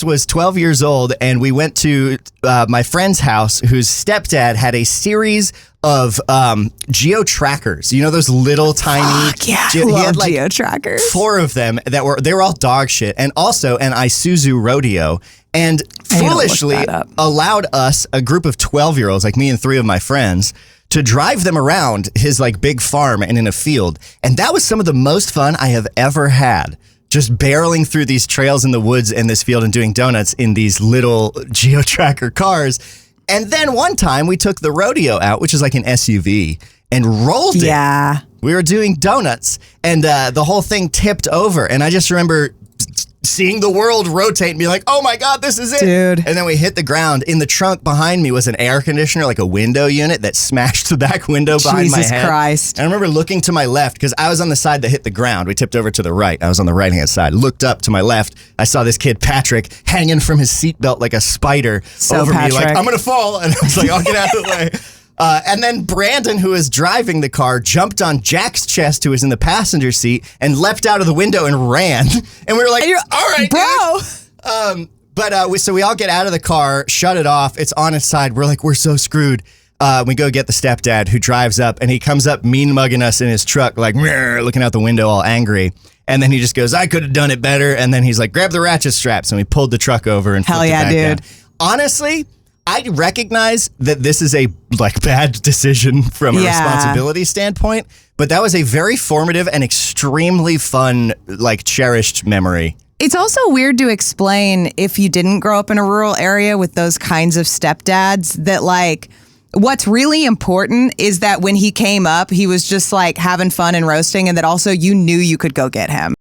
was 12 years old, and we went to my friend's house whose stepdad had a series of geo-trackers. You know those little tiny... Yeah, he love had like geo-trackers. 4 of them they were all dog shit, and also an Isuzu rodeo. And foolishly allowed us, a group of 12-year-olds, like me and 3 of my friends, to drive them around his like big farm and in a field. And that was some of the most fun I have ever had. Just barreling through these trails in the woods and this field and doing donuts in these little geo-tracker cars. And then one time we took the rodeo out, which is like an SUV, and rolled it. Yeah. We were doing donuts, and the whole thing tipped over. And I just remember seeing the world rotate and be like, oh my God, this is it. Dude. And then we hit the ground. In the trunk behind me was an air conditioner, like a window unit that smashed the back window behind my head. Jesus Christ. And I remember looking to my left because I was on the side that hit the ground. We tipped over to the right. I was on the right-hand side. Looked up to my left. I saw this kid, Patrick, hanging from his seatbelt like a spider over me. Like, I'm going to fall. And I was like, I'll get out of the way. And then Brandon, who was driving the car, jumped on Jack's chest, who was in the passenger seat, and leapt out of the window and ran. And we were like, all right, bro. But so we all get out of the car, shut it off. It's on its side. We're like, we're so screwed. We go get the stepdad, who drives up, and he comes up mean mugging us in his truck, like looking out the window all angry. And then he just goes, I could have done it better. And then he's like, grab the ratchet straps. And we pulled the truck over and hell flipped yeah, it back dude. down. Honestly, I recognize that this is a like bad decision from a responsibility standpoint, but that was a very formative and extremely fun, like cherished memory. It's also weird to explain if you didn't grow up in a rural area with those kinds of stepdads that like what's really important is that when he came up, he was just like having fun and roasting, and that also you knew you could go get him.